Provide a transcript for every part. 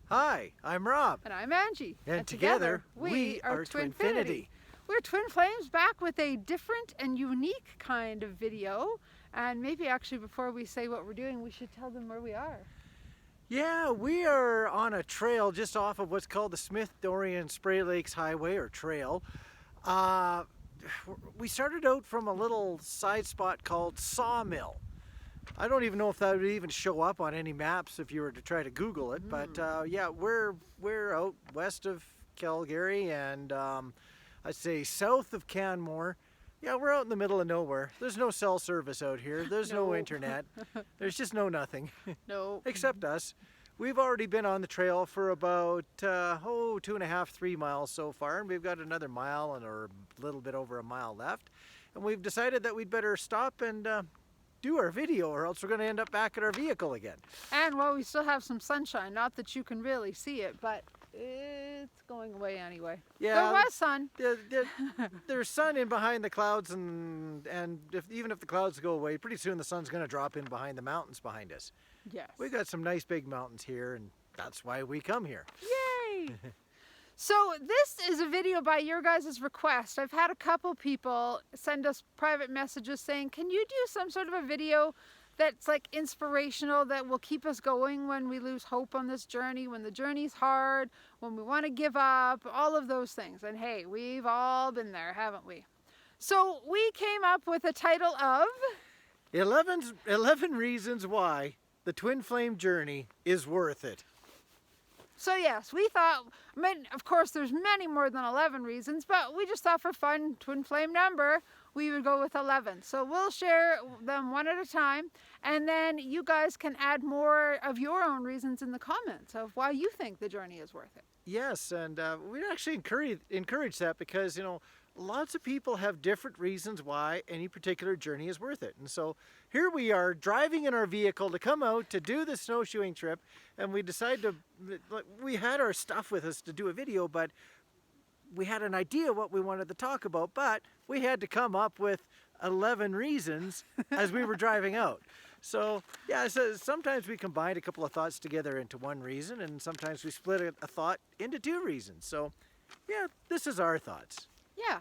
Hi, I'm Rob. And I'm Angie. And together, we are TwinFinity. We're twin flames back with a different and unique kind of video. And maybe actually before we say what we're doing, we should tell them where we are. Yeah, we are on a trail just off of what's called the Smith Dorian Spray Lakes Highway, or trail. We started out from a little side spot called Sawmill. I don't even know if that would even show up on any maps if you were to try to Google it, but yeah, we're out west of Calgary and I'd say south of Canmore. Yeah, we're out in the middle of nowhere. There's no cell service out here. There's no internet. There's just nothing. No. Except us. We've already been on the trail for about 2.5, 3 miles so far, and we've got another mile or a little bit over a mile left. And we've decided that we'd better stop and do our video, or else we're going to end up back at our vehicle again. And well, we still have some sunshine. Not that you can really see it, but it's going away anyway. Yeah, there was sun. There's sun in behind the clouds, and even if the clouds go away, pretty soon the sun's going to drop in behind the mountains behind us. Yes. We've got some nice big mountains here, and that's why we come here. Yay! So this is a video by your guys' request. I've had a couple people send us private messages saying, can you do some sort of a video that's like inspirational, that will keep us going when we lose hope on this journey, when the journey's hard, when we want to give up, all of those things. And hey, we've all been there, haven't we? So we came up with a title of 11 Reasons Why the Twin Flame Journey is Worth It. So yes, we thought, I mean, of course there's many more than 11 reasons, but we just thought for fun, twin flame number, we would go with 11. So we'll share them one at a time, and then you guys can add more of your own reasons in the comments of why you think the journey is worth it. Yes, and we'd actually encourage that, because, you know, lots of people have different reasons why any particular journey is worth it. And so here we are driving in our vehicle to come out to do the snowshoeing trip, and we decided we had our stuff with us to do a video, but we had an idea what we wanted to talk about, but we had to come up with 11 reasons as we were driving out. So yeah, so sometimes we combined a couple of thoughts together into one reason, and sometimes we split a thought into 2 reasons. So yeah, this is our thoughts. Yeah.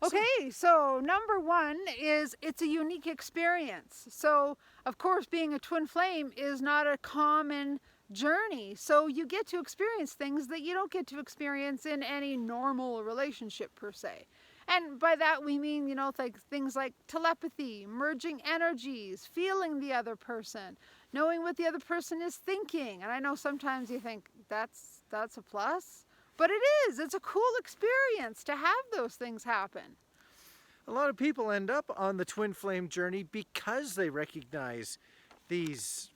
Okay, so number 1 is it's a unique experience. So, of course, being a twin flame is not a common journey. So you get to experience things that you don't get to experience in any normal relationship per se. And by that we mean, you know, like things like telepathy, merging energies, feeling the other person, knowing what the other person is thinking. And I know sometimes you think that's a plus. But it is. It's a cool experience to have those things happen. A lot of people end up on the twin flame journey because they recognize these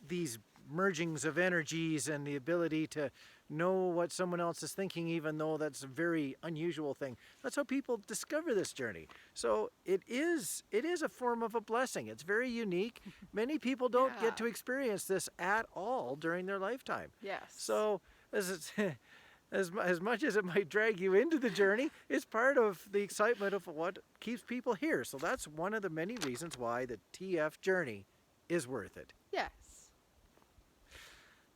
mergings of energies and the ability to know what someone else is thinking, even though that's a very unusual thing. That's how people discover this journey. So it is a form of a blessing. It's very unique. Many people don't get to experience this at all during their lifetime. Yes. So as much as it might drag you into the journey, it's part of the excitement of what keeps people here. So that's one of the many reasons why the TF journey is worth it. Yes.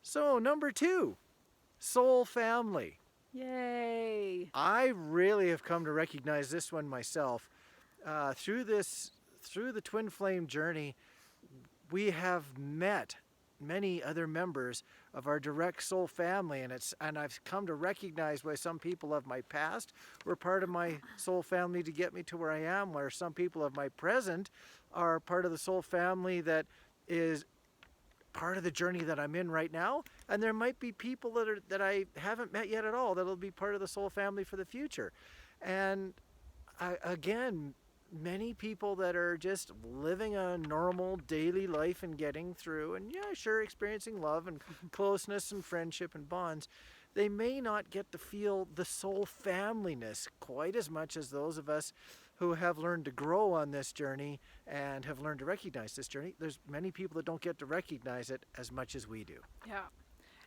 So number 2, soul family. Yay. I really have come to recognize this one myself. Through the twin flame journey, we have met many other members of our direct soul family, and I've come to recognize why some people of my past were part of my soul family to get me to where I am, where some people of my present are part of the soul family that is part of the journey that I'm in right now, and there might be people that I haven't met yet at all that'll be part of the soul family for the future. And again, many people that are just living a normal daily life and getting through, and yeah, sure, experiencing love and closeness and friendship and bonds, they may not get to feel the soul familyness quite as much as those of us who have learned to grow on this journey and have learned to recognize this journey. There's many people that don't get to recognize it as much as we do. Yeah.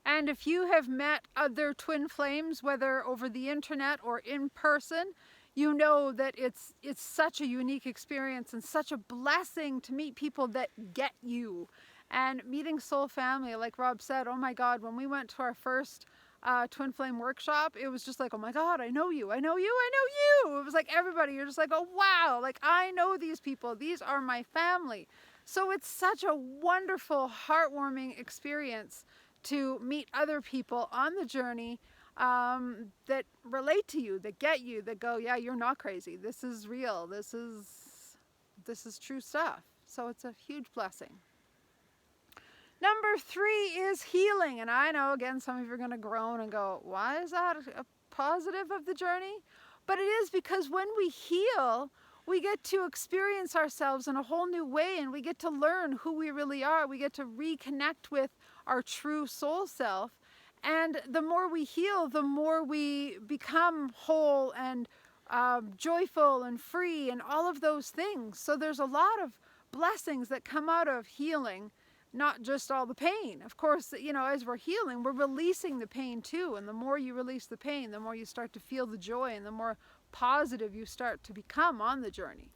And if you have met other twin flames, whether over the internet or in person, you know that it's such a unique experience and such a blessing to meet people that get you And meeting soul family, like Rob said, oh my God, when we went to our first twin flame workshop, it was just like, oh my God, I know you, I know you, I know you. It was like everybody, you're just like, oh wow, like I know these people, these are my family. So it's such a wonderful, heartwarming experience to meet other people on the journey that relate to you, that get you, that go, yeah, you're not crazy. This is real. This is true stuff. So it's a huge blessing. Number 3 is healing. And I know, again, some of you are going to groan and go, why is that a positive of the journey? But it is because when we heal, we get to experience ourselves in a whole new way, and we get to learn who we really are. We get to reconnect with our true soul self. And the more we heal, the more we become whole and joyful and free and all of those things. So there's a lot of blessings that come out of healing, not just all the pain. Of course, you know, as we're healing, we're releasing the pain too. And the more you release the pain, the more you start to feel the joy and the more positive you start to become on the journey.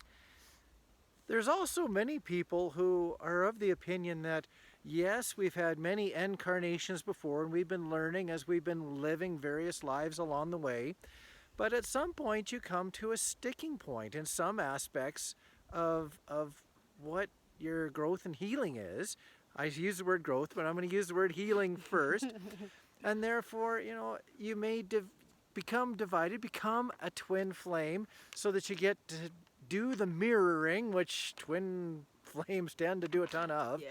There's also many people who are of the opinion that, yes, we've had many incarnations before and we've been learning as we've been living various lives along the way. But at some point you come to a sticking point in some aspects of what your growth and healing is. I use the word growth, but I'm going to use the word healing first. And therefore, you know, you may become divided, become a twin flame, so that you get to do the mirroring, which twin flames tend to do a ton of,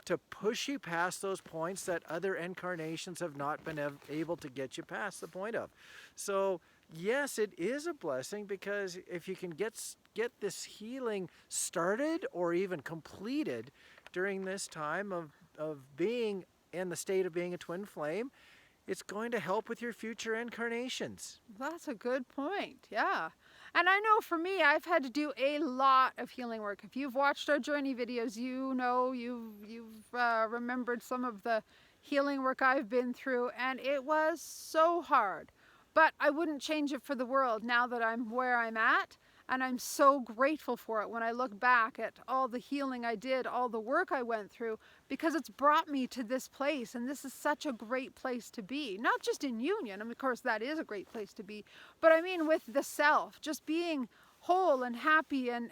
to push you past those points that other incarnations have not been able to get you past the point of. So yes, it is a blessing, because if you can get this healing started or even completed during this time of being in the state of being a twin flame, it's going to help with your future incarnations. That's a good point. Yeah. And I know for me, I've had to do a lot of healing work. If you've watched our journey videos, you know, you've remembered some of the healing work I've been through, and it was so hard. But I wouldn't change it for the world now that I'm where I'm at. And I'm so grateful for it when I look back at all the healing I did, all the work I went through, because it's brought me to this place. And this is such a great place to be, not just in union. I mean, of course, that is a great place to be. But I mean, with the self, just being whole and happy and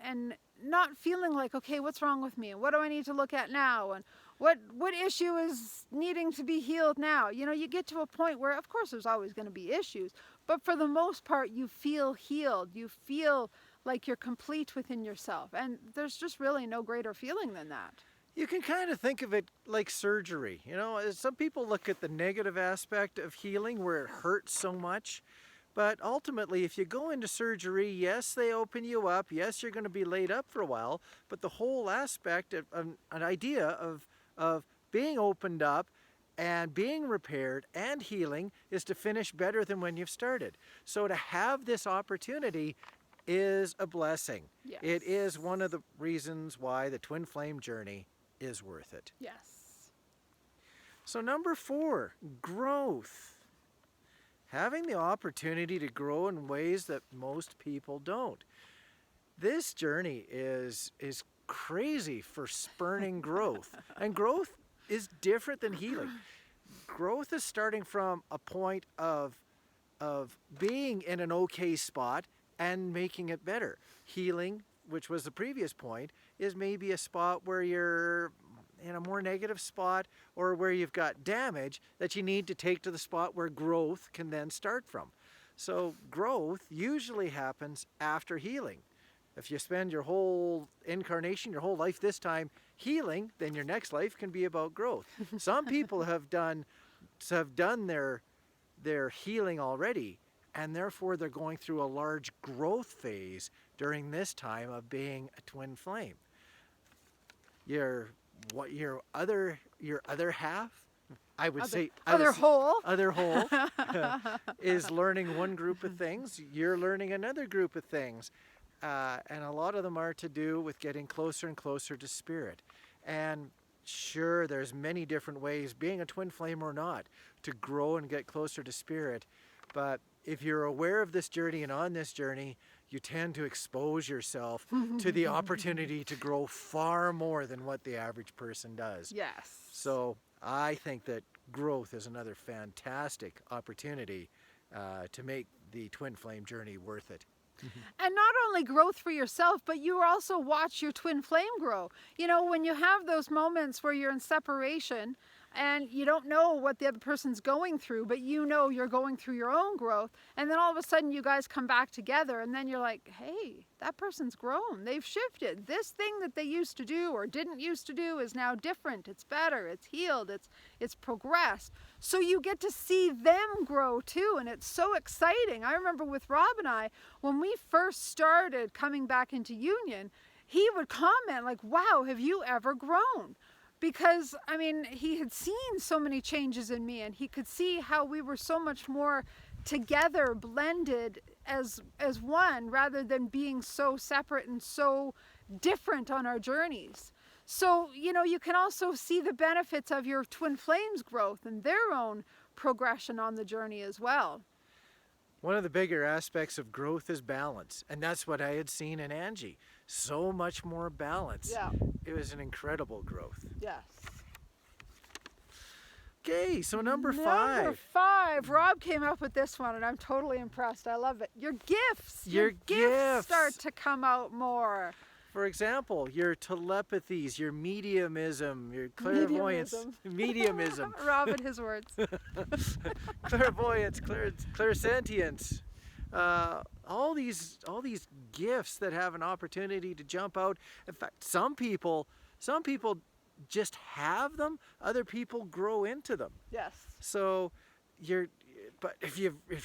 not feeling like, okay, what's wrong with me? And what do I need to look at now? And what issue is needing to be healed now? You know, you get to a point where, of course, there's always going to be issues. But for the most part, you feel healed. You feel like you're complete within yourself. And there's just really no greater feeling than that. You can kind of think of it like surgery. You know, some people look at the negative aspect of healing where it hurts so much. But ultimately, if you go into surgery, yes, they open you up. Yes, you're going to be laid up for a while. But the whole aspect of an idea of being opened up and being repaired and healing is to finish better than when you've started. So to have this opportunity is a blessing. Yes. It is one of the reasons why the twin flame journey is worth it. Yes. So number 4, growth. Having the opportunity to grow in ways that most people don't. This journey is crazy for spurning growth. And growth is different than healing. Growth is starting from a point of being in an okay spot and making it better. Healing, which was the previous point, is maybe a spot where you're in a more negative spot or where you've got damage that you need to take to the spot where growth can then start from. So growth usually happens after healing. If you spend your whole incarnation, your whole life this time healing, then your next life can be about growth. Some people have done their healing already, and therefore they're going through a large growth phase during this time of being a twin flame. Your other half, I would say other whole is learning one group of things. You're learning another group of things, and a lot of them are to do with getting closer and closer to spirit. And sure, there's many different ways, being a twin flame or not, to grow and get closer to spirit. But if you're aware of this journey and on this journey, you tend to expose yourself to the opportunity to grow far more than what the average person does. Yes. So I think that growth is another fantastic opportunity to make the twin flame journey worth it. And not only growth for yourself, but you also watch your twin flame grow. You know, when you have those moments where you're in separation and you don't know what the other person's going through, but you know you're going through your own growth, and then all of a sudden you guys come back together, and then you're like, hey, that person's grown. They've shifted. This thing that they used to do or didn't used to do is now different. It's better. It's healed. It's progressed. So you get to see them grow too, and it's so exciting. I remember with Rob and I, when we first started coming back into union, he would comment like, wow, have you ever grown? Because, I mean, he had seen so many changes in me, and he could see how we were so much more together, blended as one, rather than being so separate and so different on our journeys. So, you know, you can also see the benefits of your twin flames growth and their own progression on the journey as well. One of the bigger aspects of growth is balance, and that's what I had seen in Angie. So much more balance. Yeah. It was an incredible growth. Yes. Okay, so number Number 5. 5. Rob came up with this one, and I'm totally impressed. I love it. Your gifts. Your gifts start to come out more. For example, your telepathies, your mediumism, your clairvoyance, mediumism, Rob and his words. clairvoyance, clairsentience, all these gifts that have an opportunity to jump out. In fact, some people just have them. Other people grow into them. Yes. So but if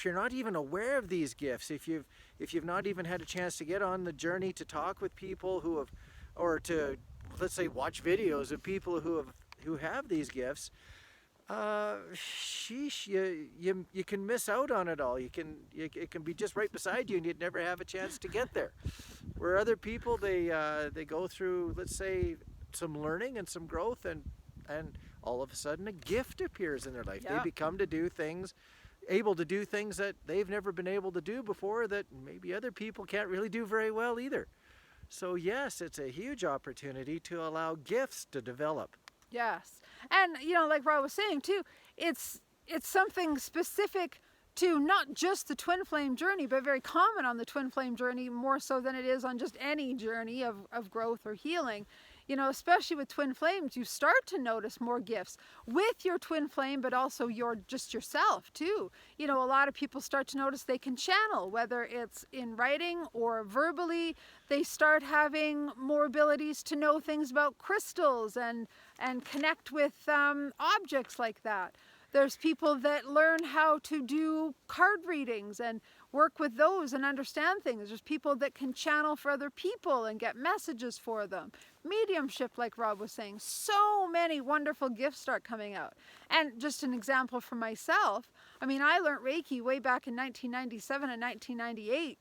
you're not even aware of these gifts, if you've not even had a chance to get on the journey to talk with people who have, or to, let's say, watch videos of people who have these gifts, sheesh, you can miss out on it all. It can be just right beside you, and you'd never have a chance to get there. Where other people, they go through, let's say, some learning and some growth, and all of a sudden a gift appears in their life. Yeah. They become able to do things that they've never been able to do before, that maybe other people can't really do very well either. So yes, it's a huge opportunity to allow gifts to develop. Yes. And, you know, like Rob was saying too, it's something specific to not just the twin flame journey, but very common on the twin flame journey, more so than it is on just any journey of growth or healing. You know, especially with twin flames, you start to notice more gifts with your twin flame, but also just yourself too. You know, a lot of people start to notice they can channel, whether it's in writing or verbally. They start having more abilities to know things about crystals and connect with objects like that. There's people that learn how to do card readings and work with those and understand things. There's people that can channel for other people and get messages for them. Mediumship, like Rob was saying, so many wonderful gifts start coming out. And just an example for myself, I mean, I learned Reiki way back in 1997 and 1998.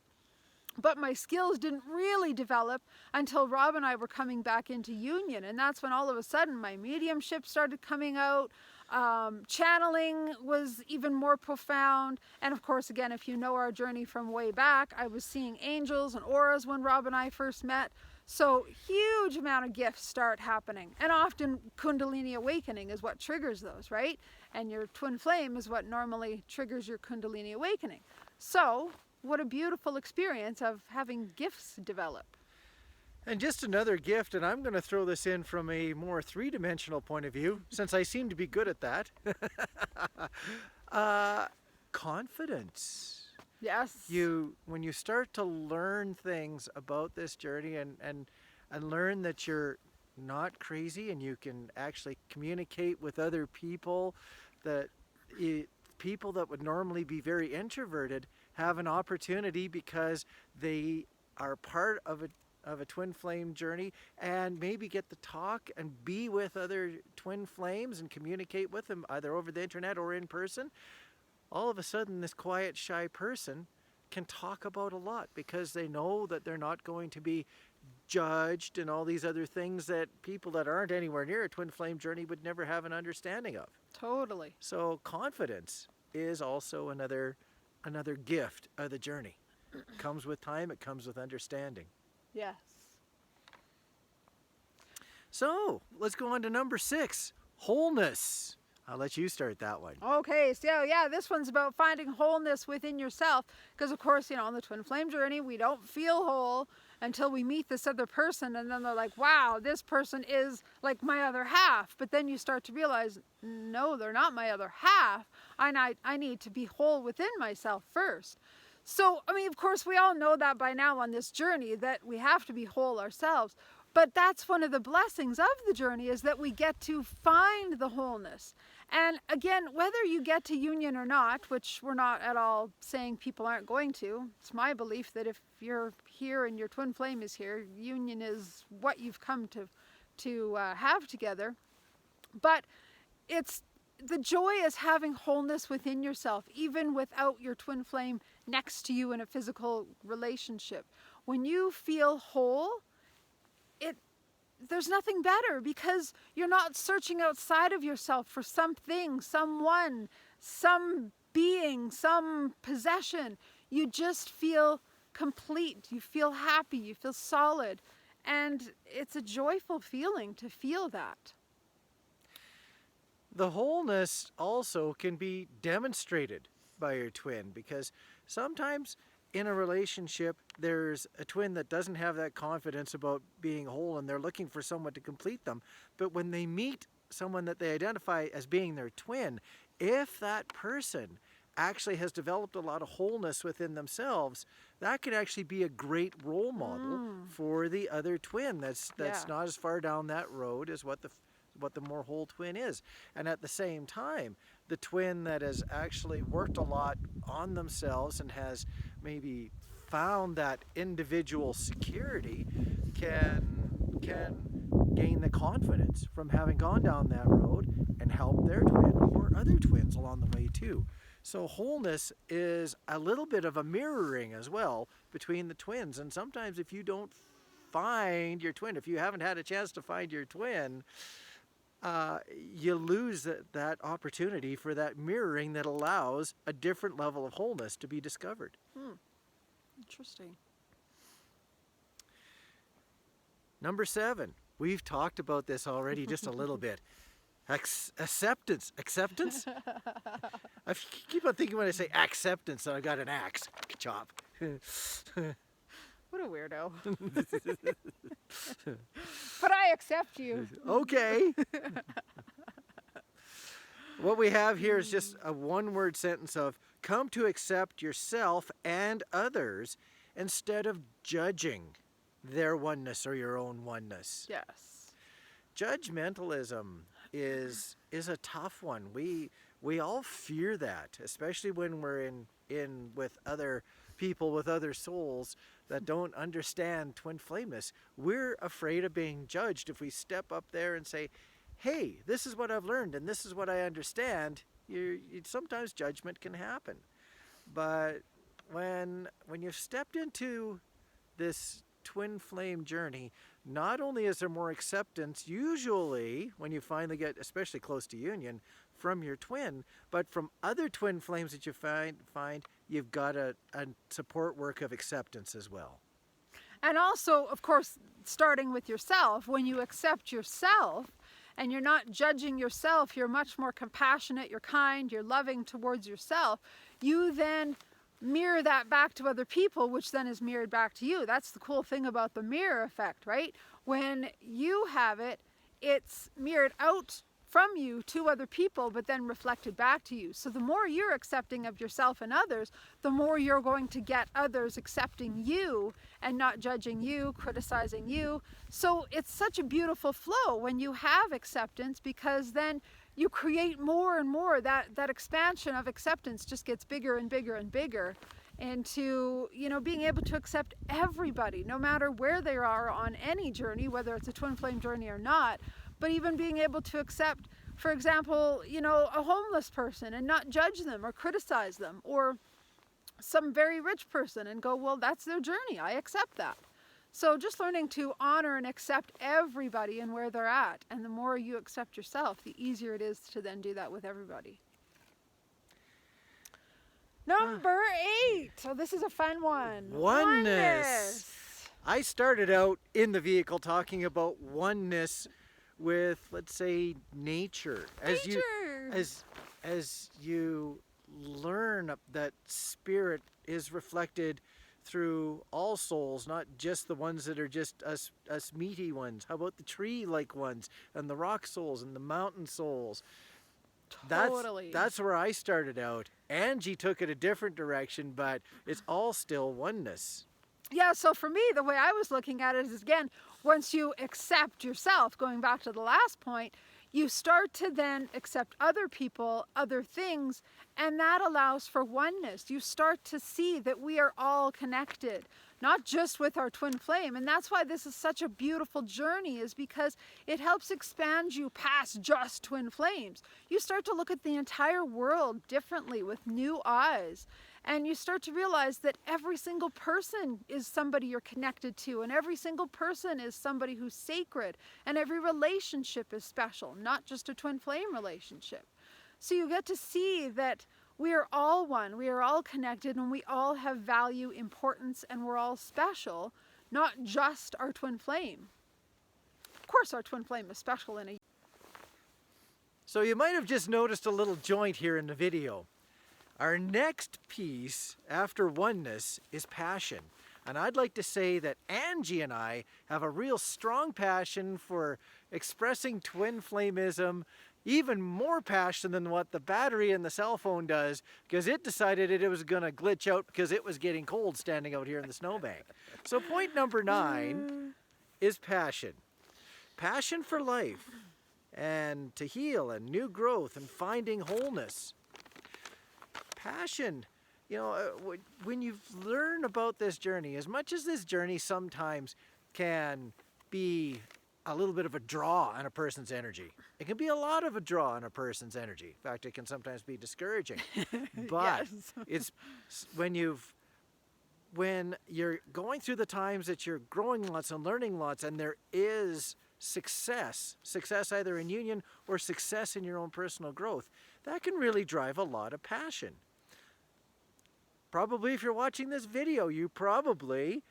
But my skills didn't really develop until Rob and I were coming back into union. And that's when all of a sudden my mediumship started coming out. Channeling was even more profound. And of course, again, if you know our journey from way back, I was seeing angels and auras when Rob and I first met. So huge amount of gifts start happening. And often Kundalini awakening is what triggers those, right? And your twin flame is what normally triggers your Kundalini awakening. So what a beautiful experience of having gifts develop. And just another gift, and I'm going to throw this in from a more three-dimensional point of view, since I seem to be good at that. Confidence. Yes. When you start to learn things about this journey and learn that you're not crazy and you can actually communicate with other people, that people that would normally be very introverted have an opportunity because they are part of a twin flame journey, and maybe get to talk and be with other twin flames and communicate with them either over the internet or in person. All of a sudden, this quiet, shy person can talk about a lot because they know that they're not going to be judged and all these other things that people that aren't anywhere near a twin flame journey would never have an understanding of. Totally. So confidence is also another gift of the journey. It comes with time, it comes with understanding. Yes. So let's go on to number 6, wholeness. I'll let you start that one. Okay, so yeah, this one's about finding wholeness within yourself. Because, of course, you know, on the twin flame journey, we don't feel whole until we meet this other person. And then they're like, wow, this person is like my other half. But then you start to realize, no, they're not my other half. I need to be whole within myself first. So, I mean, of course, we all know that by now on this journey, that we have to be whole ourselves. But that's one of the blessings of the journey, is that we get to find the wholeness. And again, whether you get to union or not, which we're not at all saying people aren't going to, it's my belief that if you're here and your twin flame is here, union is what you've come to have together. But it's the joy is having wholeness within yourself, even without your twin flame next to you in a physical relationship. When you feel whole, there's nothing better, because you're not searching outside of yourself for something, someone, some being, some possession. You just feel complete. You feel happy. You feel solid. And it's a joyful feeling to feel that. The wholeness also can be demonstrated by your twin, because sometimes in a relationship, there's a twin that doesn't have that confidence about being whole, and they're looking for someone to complete them. But when they meet someone that they identify as being their twin, if that person actually has developed a lot of wholeness within themselves, that could actually be a great role model for the other twin that's not as far down that road as what the more whole twin is. And at the same time, the twin that has actually worked a lot on themselves and has maybe found that individual security can gain the confidence from having gone down that road and help their twin or other twins along the way too. So wholeness is a little bit of a mirroring as well between the twins. And sometimes if you don't find your twin, if you haven't had a chance to find your twin, you lose that opportunity for that mirroring that allows a different level of wholeness to be discovered. Interesting. Number 7, we've talked about this already just a little bit. Acceptance. Acceptance? I keep on thinking when I say acceptance that I got an axe. Chop. What a weirdo. But I accept you. Okay. What we have here is just a one-word sentence of come to accept yourself and others instead of judging their oneness or your own oneness. Yes. Judgmentalism is a tough one. We all fear that, especially when we're in with other people, with other souls that don't understand twin flameness. We're afraid of being judged if we step up there and say, hey, this is what I've learned and this is what I understand. Sometimes judgment can happen. But when you've stepped into this twin flame journey, not only is there more acceptance, usually when you finally get especially close to union, from your twin, but from other twin flames that you find you've got a support work of acceptance as well. And also, of course, starting with yourself, when you accept yourself and you're not judging yourself, you're much more compassionate, you're kind, you're loving towards yourself, you then mirror that back to other people, which then is mirrored back to you. That's the cool thing about the mirror effect, right? When you have it, it's mirrored out from you to other people, but then reflected back to you. So the more you're accepting of yourself and others, the more you're going to get others accepting you and not judging you, criticizing you. So it's such a beautiful flow when you have acceptance, because then you create more and more. That expansion of acceptance just gets bigger and bigger and bigger into, being able to accept everybody, no matter where they are on any journey, whether it's a twin flame journey or not. But even being able to accept, for example, a homeless person and not judge them or criticize them, or some very rich person and go, well, that's their journey. I accept that. So just learning to honor and accept everybody and where they're at. And the more you accept yourself, the easier it is to then do that with everybody. Number 8. So this is a fun one. Oneness. I started out in the vehicle talking about oneness with, let's say, nature. As you learn that spirit is reflected through all souls, not just the ones that are just us meaty ones. How about the tree-like ones and the rock souls and the mountain souls? Totally. That's where I started out. Angie took it a different direction, but it's all still oneness. Yeah, so for me, the way I was looking at it is, again, once you accept yourself, going back to the last point, you start to then accept other people, other things, and that allows for oneness. You start to see that we are all connected, not just with our twin flame. And that's why this is such a beautiful journey, is because it helps expand you past just twin flames. You start to look at the entire world differently with new eyes. And you start to realize that every single person is somebody you're connected to, and every single person is somebody who's sacred, and every relationship is special, not just a twin flame relationship. So you get to see that we are all one, we are all connected, and we all have value, importance, and we're all special, not just our twin flame. Of course, our twin flame is special in a... So you might have just noticed a little joint here in the video. Our next piece after oneness is passion. And I'd like to say that Angie and I have a real strong passion for expressing twin flameism, even more passion than what the battery in the cell phone does, because it decided it was going to glitch out because it was getting cold standing out here in the snowbank. So point number 9 is passion. Passion for life and to heal and new growth and finding wholeness. Passion, you know, when you learn about this journey, as much as this journey sometimes can be a little bit of a draw on a person's energy, it can be a lot of a draw on a person's energy. In fact, it can sometimes be discouraging. But Yes. it's when you're going through the times that you're growing lots and learning lots, and there is success either in union or success in your own personal growth, that can really drive a lot of passion. Probably if you're watching this video, you probably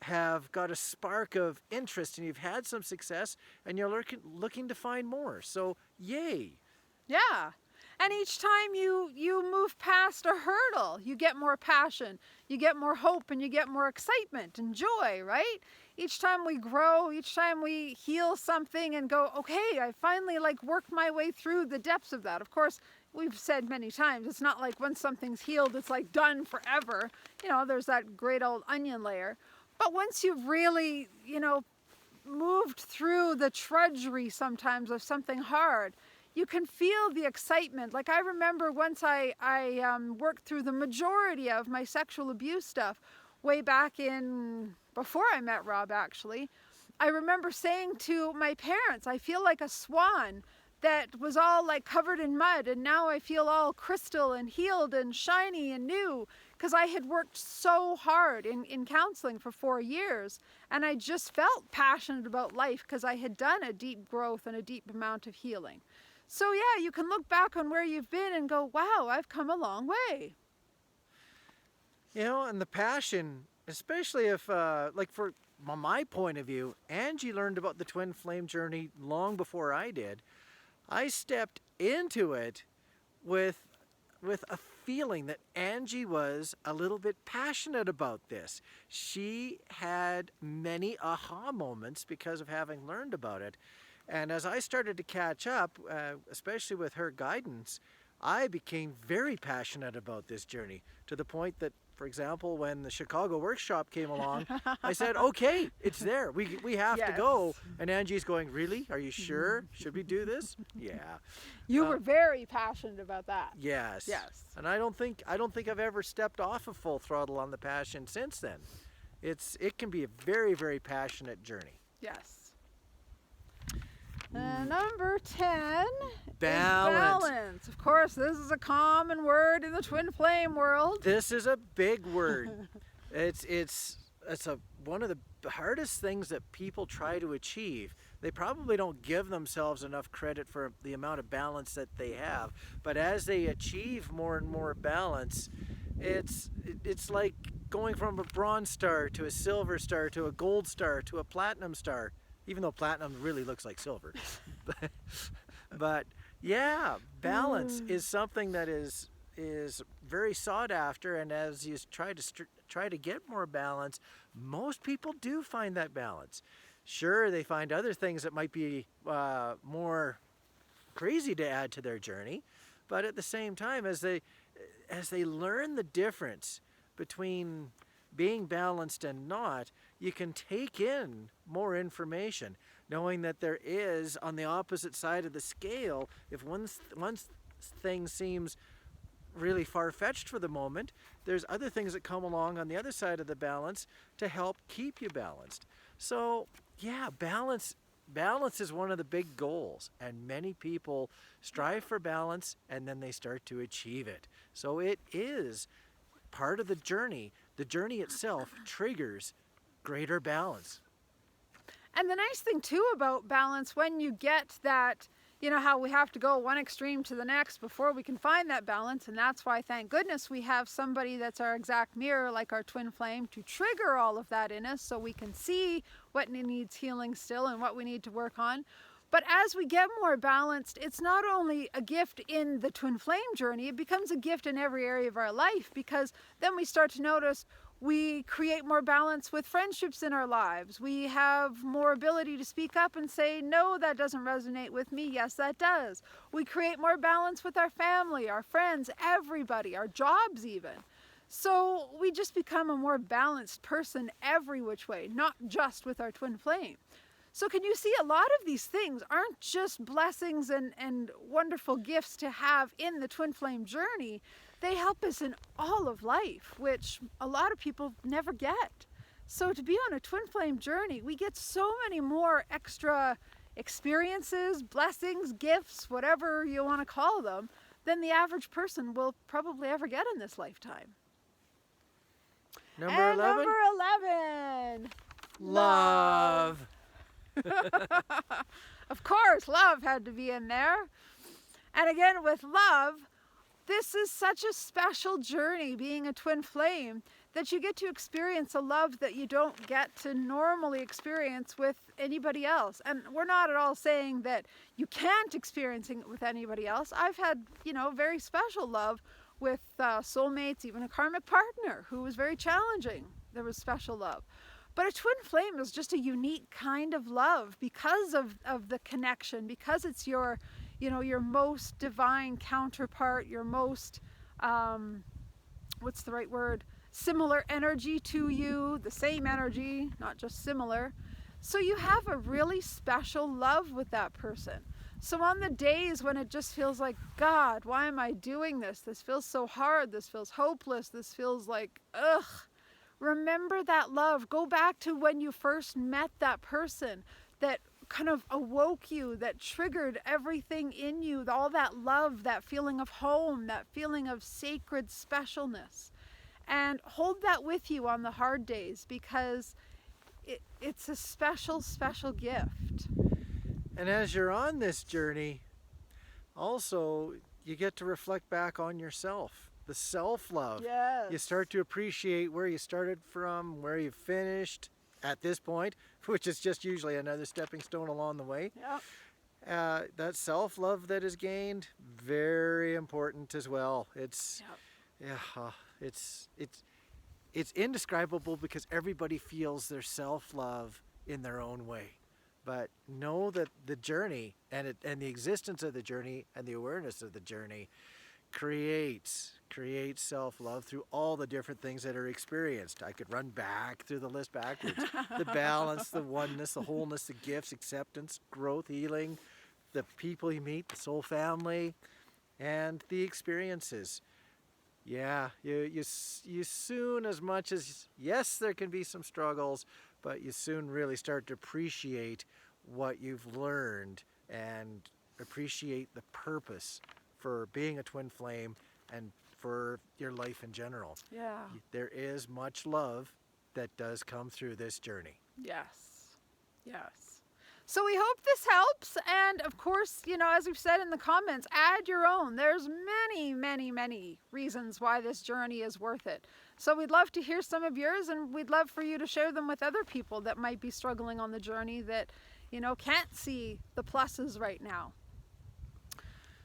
have got a spark of interest and you've had some success and you're looking to find more. So, yay. Yeah. And each time you move past a hurdle, you get more passion, you get more hope, and you get more excitement and joy, right? Each time we grow, each time we heal something and go, okay, I finally worked my way through the depths of that. Of course, we've said many times, it's not like once something's healed, it's done forever. You know, there's that great old onion layer. But once you've really, moved through the trudgery sometimes of something hard, you can feel the excitement. Like I remember once I worked through the majority of my sexual abuse stuff way back before I met Rob, actually. I remember saying to my parents, I feel like a swan that was all covered in mud, and now I feel all crystal and healed and shiny and new, because I had worked so hard in counseling for 4 years, and I just felt passionate about life because I had done a deep growth and a deep amount of healing. So yeah, you can look back on where you've been and go, wow, I've come a long way. You know, and the passion, especially if, from my point of view, Angie learned about the twin flame journey long before I did. I stepped into it with a feeling that Angie was a little bit passionate about this. She had many aha moments because of having learned about it. And as I started to catch up, especially with her guidance, I became very passionate about this journey, to the point that, for example, when the Chicago workshop came along, I said, okay, it's there. We have to go. And Angie's going, really? Are you sure? Should we do this? Yeah. You were very passionate about that. Yes. Yes. And I don't think I've ever stepped off of full throttle on the passion since then. It can be a very, very passionate journey. Yes. Number 10 is balance. Of course, this is a common word in the twin flame world. This is a big word. It's one of the hardest things that people try to achieve. They probably don't give themselves enough credit for the amount of balance that they have. But as they achieve more and more balance, It's like going from a bronze star to a silver star to a gold star to a platinum star, even though platinum really looks like silver. But yeah, balance is something that is very sought after, and as you try to get more balance, most people do find that balance. Sure, they find other things that might be more crazy to add to their journey, but at the same time, as they learn the difference between being balanced and not, you can take in more information, knowing that there is, on the opposite side of the scale, if one thing seems really far-fetched for the moment, there's other things that come along on the other side of the balance to help keep you balanced. So yeah, balance is one of the big goals, and many people strive for balance and then they start to achieve it. So it is part of the journey. The journey itself triggers greater balance. And the nice thing too about balance, when you get that, you know how we have to go one extreme to the next before we can find that balance, and that's why, thank goodness, we have somebody that's our exact mirror, like our twin flame, to trigger all of that in us so we can see what needs healing still and what we need to work on. But as we get more balanced, it's not only a gift in the twin flame journey, it becomes a gift in every area of our life, because then we start to notice we create more balance with friendships in our lives. We have more ability to speak up and say, no, that doesn't resonate with me. Yes, that does. We create more balance with our family, our friends, everybody, our jobs even. So we just become a more balanced person every which way, not just with our twin flame. So can you see, a lot of these things aren't just blessings and wonderful gifts to have in the twin flame journey. They help us in all of life, which a lot of people never get. So to be on a twin flame journey, we get so many more extra experiences, blessings, gifts, whatever you want to call them, than the average person will probably ever get in this lifetime. Number 11? Number 11. Love. Of course, love had to be in there. And again, with love, this is such a special journey, being a twin flame, that you get to experience a love that you don't get to normally experience with anybody else. And we're not at all saying that you can't experience it with anybody else. I've had, very special love with soulmates, even a karmic partner who was very challenging. There was special love. But a twin flame is just a unique kind of love because of the connection, because it's your most divine counterpart, your most, what's the right word? Similar energy to you, the same energy, not just similar. So you have a really special love with that person. So on the days when it just feels like, God, why am I doing this? This feels so hard. This feels hopeless. This feels like, ugh. Remember that love. Go back to when you first met that person that kind of awoke you, that triggered everything in you, all that love, that feeling of home, that feeling of sacred specialness. And hold that with you on the hard days, because it's a special, special gift. And as you're on this journey, also, you get to reflect back on yourself. The self-love. Yes. You start to appreciate where you started from, where you finished at this point, which is just usually another stepping stone along the way. Yep. That self-love that is gained, very important as well. It's indescribable, because everybody feels their self-love in their own way. But know that the journey and the existence of the journey and the awareness of the journey creates self-love through all the different things that are experienced. I could run back through the list backwards. The balance, the oneness, the wholeness, the gifts, acceptance, growth, healing, the people you meet, the soul family, and the experiences. Yeah, you soon, as much as, yes, there can be some struggles, but you soon really start to appreciate what you've learned and appreciate the purpose for being a twin flame and for your life in general. Yeah. There is much love that does come through this journey. Yes. Yes. So we hope this helps. And of course, you know, as we've said in the comments, add your own. There's many, many, many reasons why this journey is worth it. So we'd love to hear some of yours, and we'd love for you to share them with other people that might be struggling on the journey that, you know, can't see the pluses right now.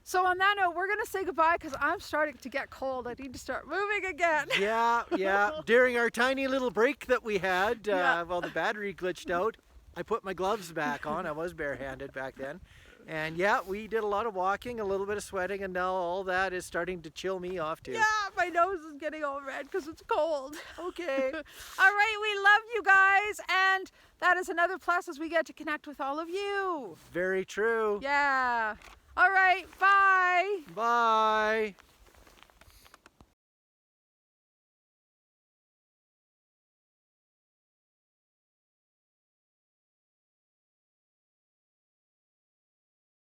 So on that note, we're going to say goodbye because I'm starting to get cold. I need to start moving again. Yeah. During our tiny little break that we had, Yeah. while the battery glitched out, I put my gloves back on. I was barehanded back then. And yeah, we did a lot of walking, a little bit of sweating, and now all that is starting to chill me off too. Yeah, my nose is getting all red because it's cold. Okay. All right, we love you guys. And that is another plus as we get to connect with all of you. Very true. Yeah. All right, bye. Bye.